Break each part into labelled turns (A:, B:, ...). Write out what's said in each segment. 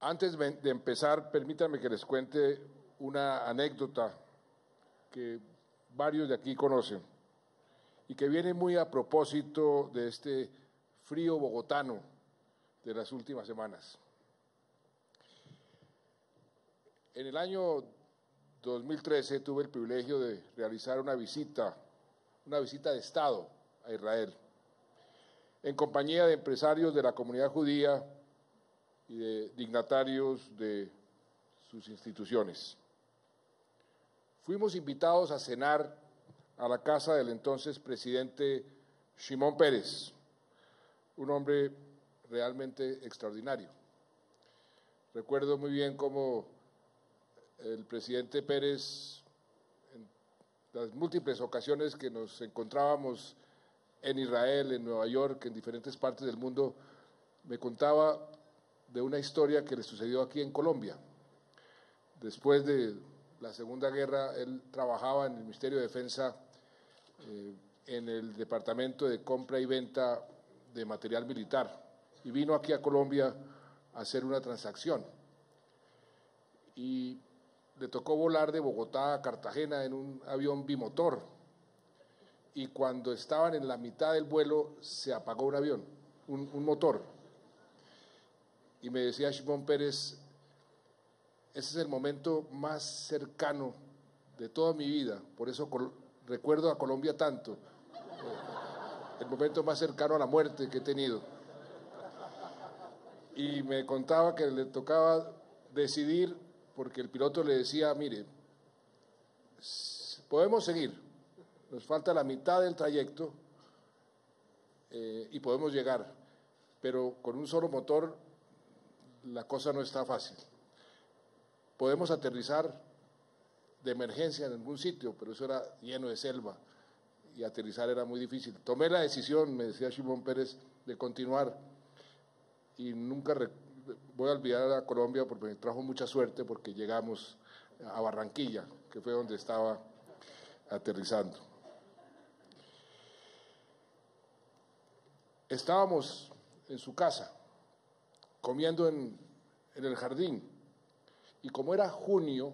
A: Antes de empezar, permítanme que les cuente una anécdota que varios de aquí conocen y que viene muy a propósito de este frío bogotano de las últimas semanas. En el año 2013 tuve el privilegio de realizar una visita de Estado a Israel, en compañía de empresarios de la comunidad judía y de dignatarios de sus instituciones. Fuimos invitados a cenar a la casa del entonces presidente Shimon Peres, un hombre realmente extraordinario. Recuerdo muy bien cómo el presidente Peres, en las múltiples ocasiones que nos encontrábamos en Israel, en Nueva York, en diferentes partes del mundo, me contaba de una historia que le sucedió aquí en Colombia. Después de la Segunda Guerra, él trabajaba en el Ministerio de Defensa, en el Departamento de Compra y Venta de Material Militar, y vino aquí a Colombia a hacer una transacción. Y le tocó volar de Bogotá a Cartagena en un avión bimotor, y cuando estaban en la mitad del vuelo se apagó un avión, un motor. Y me decía Shimon Peres, ese es el momento más cercano de toda mi vida, por eso recuerdo a Colombia tanto, el momento más cercano a la muerte que he tenido. Y me contaba que le tocaba decidir, porque el piloto le decía, mire, podemos seguir, nos falta la mitad del trayecto y podemos llegar, pero con un solo motor la cosa no está fácil. Podemos aterrizar de emergencia en algún sitio, pero eso era lleno de selva y aterrizar era muy difícil. Tomé la decisión, me decía Shimon Peres, de continuar y nunca voy a olvidar a Colombia porque me trajo mucha suerte porque llegamos a Barranquilla, que fue donde estaba aterrizando. Estábamos en su casa, comiendo en el jardín, y como era junio,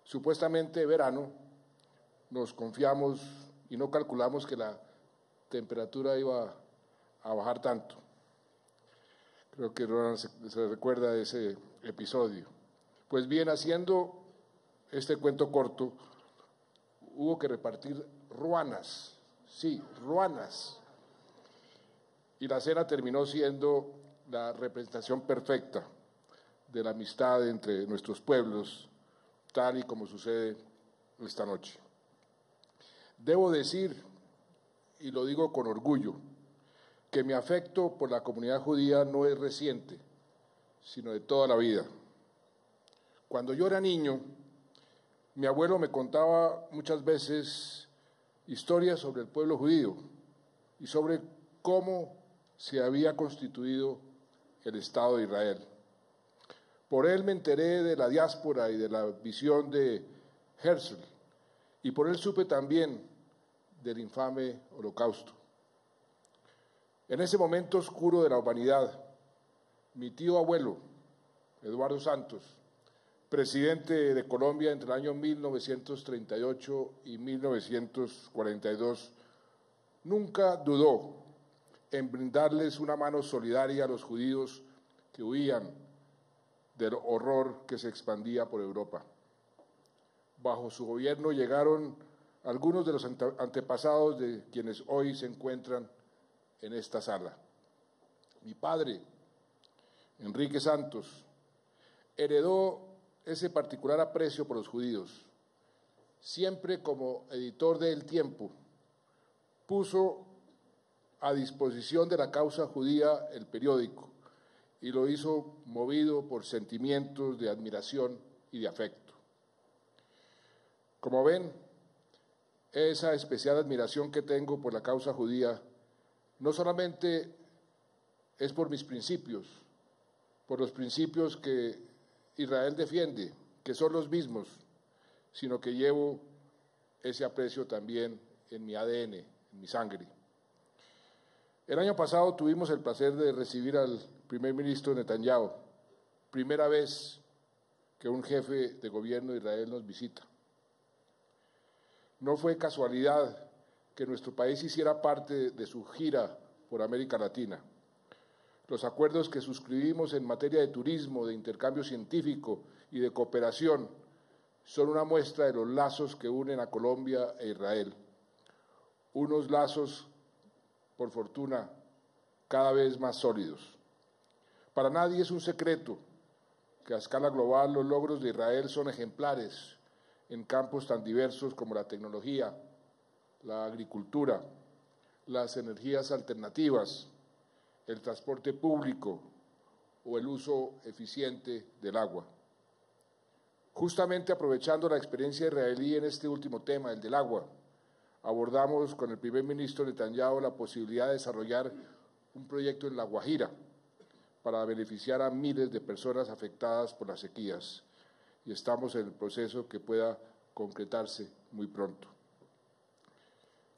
A: supuestamente verano, nos confiamos y no calculamos que la temperatura iba a bajar tanto. Creo que Ronald se recuerda de ese episodio. Pues bien, haciendo este cuento corto, hubo que repartir ruanas, sí, ruanas, y la cena terminó siendo la representación perfecta de la amistad entre nuestros pueblos, tal y como sucede esta noche. Debo decir, y lo digo con orgullo, que mi afecto por la comunidad judía no es reciente, sino de toda la vida. Cuando yo era niño, mi abuelo me contaba muchas veces historias sobre el pueblo judío y sobre cómo se había constituido el Estado de Israel. Por él me enteré de la diáspora y de la visión de Herzl, y por él supe también del infame Holocausto. En ese momento oscuro de la humanidad, mi tío abuelo, Eduardo Santos, presidente de Colombia entre el año 1938 y 1942, nunca dudó en brindarles una mano solidaria a los judíos que huían del horror que se expandía por Europa. Bajo su gobierno llegaron algunos de los antepasados de quienes hoy se encuentran en esta sala. Mi padre, Enrique Santos, heredó ese particular aprecio por los judíos. Siempre como editor de El Tiempo, puso a disposición de la causa judía el periódico y lo hizo movido por sentimientos de admiración y de afecto. Como ven, esa especial admiración que tengo por la causa judía no solamente es por mis principios, por los principios que Israel defiende, que son los mismos, sino que llevo ese aprecio también en mi ADN, en mi sangre. El año pasado tuvimos el placer de recibir al primer ministro Netanyahu primera vez que un jefe de gobierno de Israel nos visita. No fue casualidad que nuestro país hiciera parte de su gira por América Latina. Los acuerdos que suscribimos en materia de turismo, de intercambio científico y de cooperación son una muestra de los lazos que unen a Colombia e Israel. Unos lazos, por fortuna, cada vez más sólidos. Para nadie es un secreto que a escala global los logros de Israel son ejemplares en campos tan diversos como la tecnología, la agricultura, las energías alternativas, el transporte público o el uso eficiente del agua. Justamente aprovechando la experiencia israelí en este último tema, el del agua, abordamos con el primer ministro Netanyahu la posibilidad de desarrollar un proyecto en La Guajira para beneficiar a miles de personas afectadas por las sequías, y estamos en el proceso que pueda concretarse muy pronto.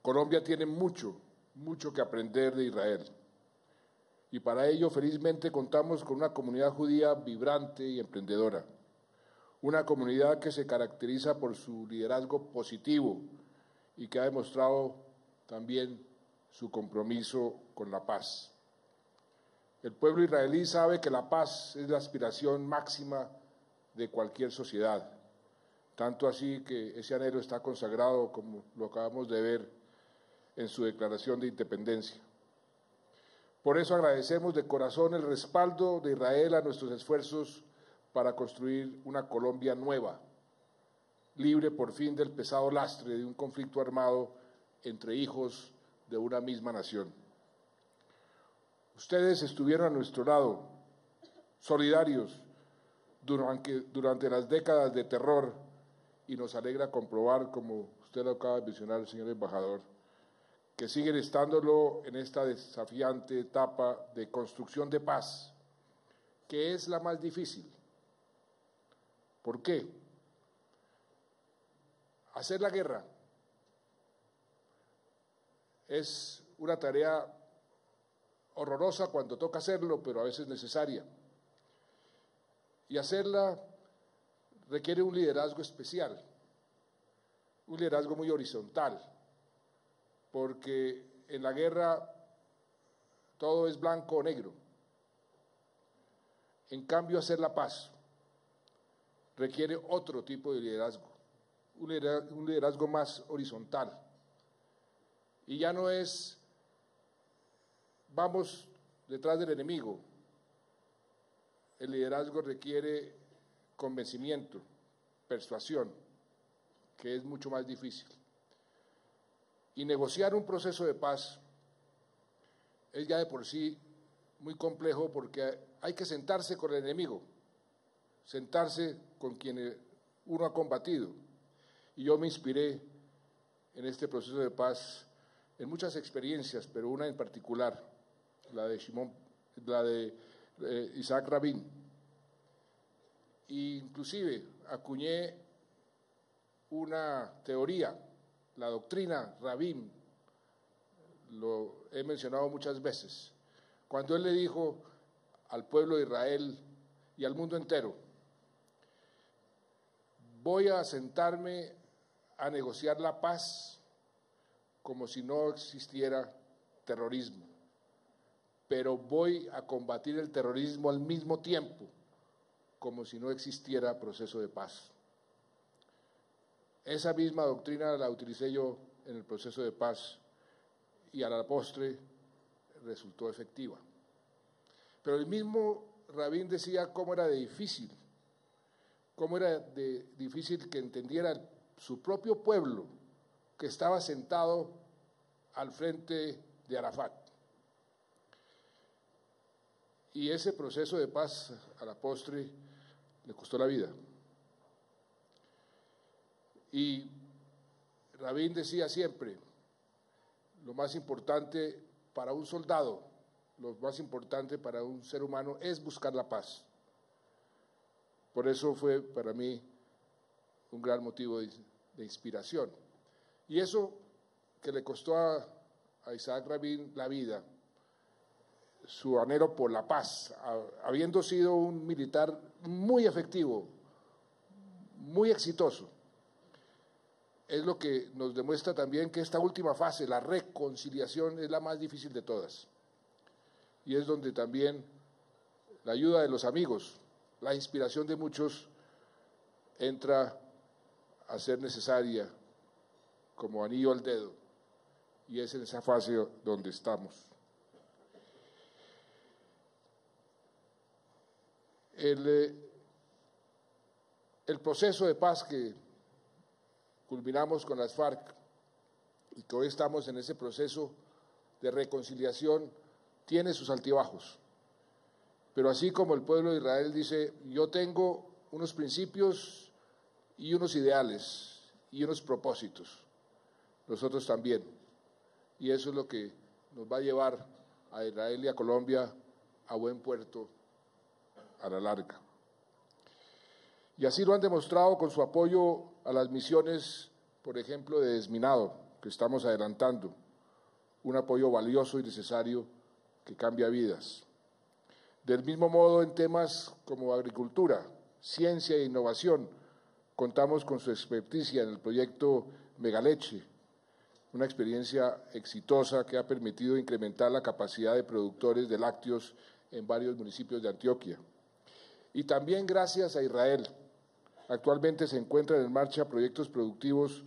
A: Colombia tiene mucho que aprender de Israel, y para ello felizmente contamos con una comunidad judía vibrante y emprendedora, una comunidad que se caracteriza por su liderazgo positivo y que ha demostrado también su compromiso con la paz. El pueblo israelí sabe que la paz es la aspiración máxima de cualquier sociedad, tanto así que ese anhelo está consagrado, como lo acabamos de ver, en su declaración de independencia. Por eso agradecemos de corazón el respaldo de Israel a nuestros esfuerzos para construir una Colombia nueva, libre por fin del pesado lastre de un conflicto armado entre hijos de una misma nación. Ustedes estuvieron a nuestro lado, solidarios, durante las décadas de terror, y nos alegra comprobar, como usted lo acaba de mencionar, señor embajador, que siguen estándolo en esta desafiante etapa de construcción de paz, que es la más difícil. ¿Por qué? Hacer la guerra es una tarea horrorosa cuando toca hacerlo, pero a veces necesaria. Y hacerla requiere un liderazgo especial, un liderazgo muy horizontal, porque en la guerra todo es blanco o negro. En cambio, hacer la paz requiere otro tipo de liderazgo, un liderazgo más horizontal. Y ya no es vamos detrás del enemigo. El liderazgo requiere convencimiento, persuasión, que es mucho más difícil. Y negociar un proceso de paz es ya de por sí muy complejo, porque hay que sentarse con el enemigo, sentarse con quien uno ha combatido. Y yo me inspiré en este proceso de paz en muchas experiencias, pero una en particular, la de Isaac Rabin. E inclusive acuñé una teoría, la doctrina Rabin, lo he mencionado muchas veces, cuando él le dijo al pueblo de Israel y al mundo entero: voy a sentarme a negociar la paz como si no existiera terrorismo, pero voy a combatir el terrorismo al mismo tiempo como si no existiera proceso de paz. Esa misma doctrina la utilicé yo en el proceso de paz y a la postre resultó efectiva. Pero el mismo Rabin decía cómo era de difícil que entendiera su propio pueblo, que estaba sentado al frente de Arafat. Y ese proceso de paz a la postre le costó la vida. Y Rabin decía siempre: lo más importante para un soldado, lo más importante para un ser humano es buscar la paz. Por eso fue para mí un gran motivo de inspiración. Y eso que le costó a Isaac Rabin la vida, su anhelo por la paz, habiendo sido un militar muy efectivo, muy exitoso. Es lo que nos demuestra también que esta última fase, la reconciliación, es la más difícil de todas. Y es donde también la ayuda de los amigos, la inspiración de muchos entra a ser necesaria como anillo al dedo. Y es en esa fase donde estamos. El proceso de paz que culminamos con las FARC y que hoy estamos en ese proceso de reconciliación tiene sus altibajos. Pero así como el pueblo de Israel dice, yo tengo unos principios y unos ideales y unos propósitos, nosotros también. Y eso es lo que nos va a llevar a Israel y a Colombia a buen puerto a la larga. Y así lo han demostrado con su apoyo a las misiones, por ejemplo, de desminado, que estamos adelantando, un apoyo valioso y necesario que cambia vidas. Del mismo modo, en temas como agricultura, ciencia e innovación, contamos con su experticia en el proyecto Megaleche, una experiencia exitosa que ha permitido incrementar la capacidad de productores de lácteos en varios municipios de Antioquia. Y también gracias a Israel. Actualmente se encuentran en marcha proyectos productivos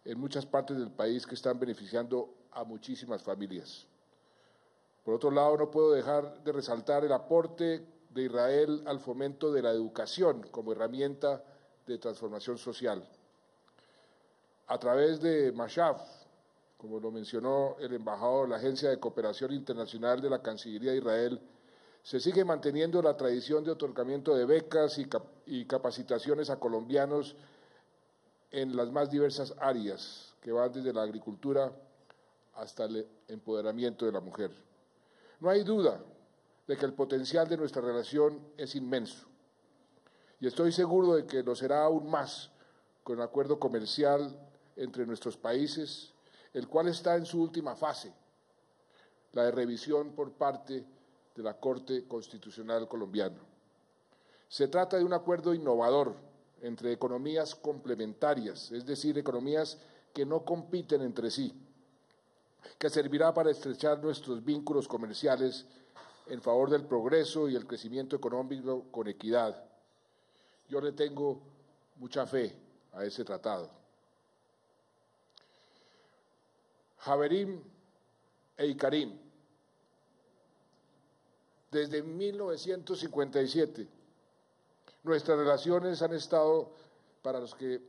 A: en muchas partes del país que están beneficiando a muchísimas familias. Por otro lado, no puedo dejar de resaltar el aporte de Israel al fomento de la educación como herramienta de transformación social. A través de Mashaf, como lo mencionó el embajador, la Agencia de Cooperación Internacional de la Cancillería de Israel, se sigue manteniendo la tradición de otorgamiento de becas y capacitaciones a colombianos en las más diversas áreas, que van desde la agricultura hasta el empoderamiento de la mujer. No hay duda de que el potencial de nuestra relación es inmenso y estoy seguro de que lo será aún más con el acuerdo comercial entre nuestros países, el cual está en su última fase, la de revisión por parte de la Corte Constitucional colombiana. Se trata de un acuerdo innovador entre economías complementarias, es decir, economías que no compiten entre sí, que servirá para estrechar nuestros vínculos comerciales en favor del progreso y el crecimiento económico con equidad. Yo le tengo mucha fe a ese tratado. Haverim e Ikarim. Desde 1957, nuestras relaciones han estado, para los que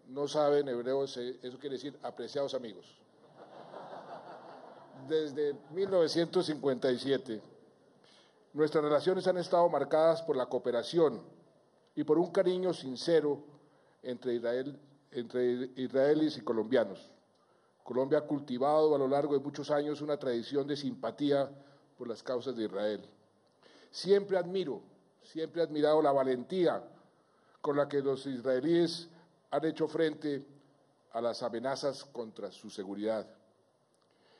A: no saben hebreo, eso quiere decir apreciados amigos. Desde 1957, nuestras relaciones han estado marcadas por la cooperación y por un cariño sincero entre israelíes y colombianos. Colombia ha cultivado a lo largo de muchos años una tradición de simpatía por las causas de Israel. Siempre he admirado la valentía con la que los israelíes han hecho frente a las amenazas contra su seguridad.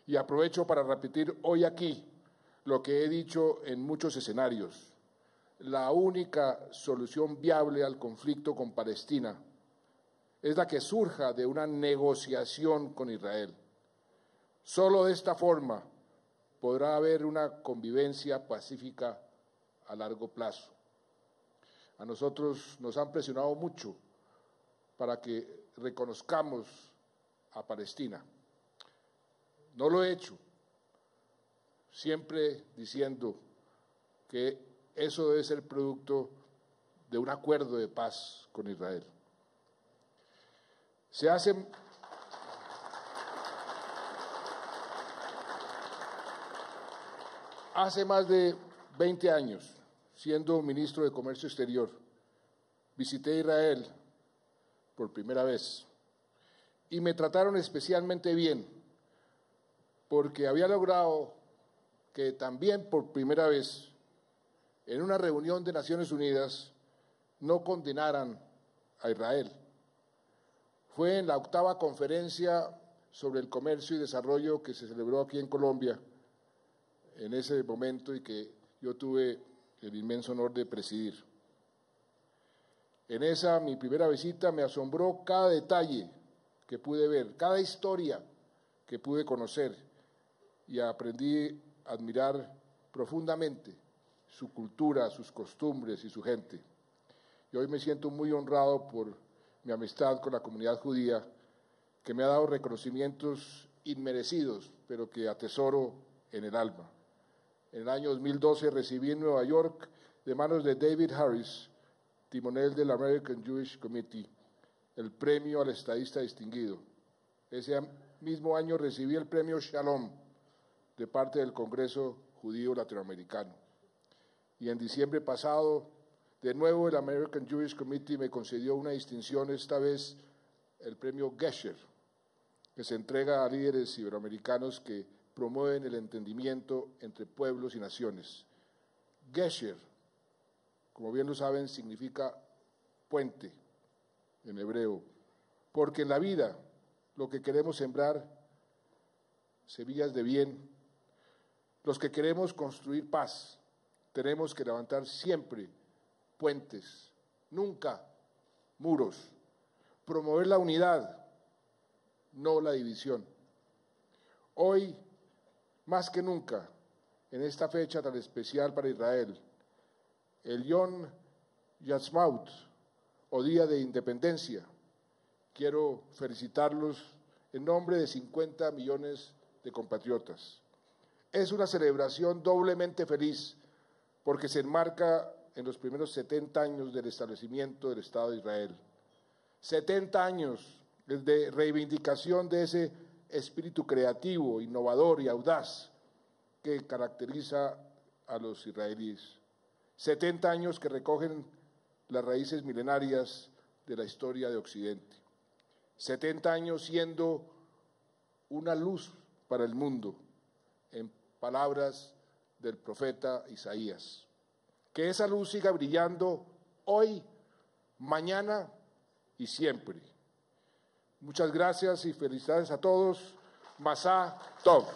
A: Y aprovecho para repetir hoy aquí lo que he dicho en muchos escenarios. La única solución viable al conflicto con Palestina es la que surja de una negociación con Israel. Solo de esta forma podrá haber una convivencia pacífica a largo plazo. A nosotros nos han presionado mucho para que reconozcamos a Palestina. No lo he hecho, siempre diciendo que eso debe ser producto de un acuerdo de paz con Israel. Hace más de 20 años, siendo ministro de Comercio Exterior, visité Israel por primera vez y me trataron especialmente bien porque había logrado que también por primera vez en una reunión de Naciones Unidas no condenaran a Israel. Fue en la 8ª conferencia sobre el comercio y desarrollo que se celebró aquí en Colombia, en ese momento y que yo tuve el inmenso honor de presidir. En esa, mi primera visita, me asombró cada detalle que pude ver, cada historia que pude conocer, y aprendí a admirar profundamente su cultura, sus costumbres y su gente. Y hoy me siento muy honrado por mi amistad con la comunidad judía, que me ha dado reconocimientos inmerecidos, pero que atesoro en el alma. En el año 2012 recibí en Nueva York, de manos de David Harris, timonel del American Jewish Committee, el premio al estadista distinguido. Ese mismo año recibí el premio Shalom de parte del Congreso Judío Latinoamericano. Y en diciembre pasado, de nuevo el American Jewish Committee me concedió una distinción, esta vez el premio Gesher, que se entrega a líderes iberoamericanos que promueven el entendimiento entre pueblos y naciones. Gesher, como bien lo saben, significa puente en hebreo, porque en la vida lo que queremos sembrar, semillas de bien, los que queremos construir paz, tenemos que levantar siempre puentes, nunca muros, promover la unidad, no la división. Hoy, más que nunca, en esta fecha tan especial para Israel, el Yom Ha'atzmaut, o Día de Independencia, quiero felicitarlos en nombre de 50 millones de compatriotas. Es una celebración doblemente feliz porque se enmarca en los primeros 70 años del establecimiento del Estado de Israel. 70 años de reivindicación de ese espíritu creativo, innovador y audaz que caracteriza a los israelíes. 70 años que recogen las raíces milenarias de la historia de Occidente. 70 años siendo una luz para el mundo, en palabras del profeta Isaías. Que esa luz siga brillando hoy, mañana y siempre. Muchas gracias y felicidades a todos. Masá Tov.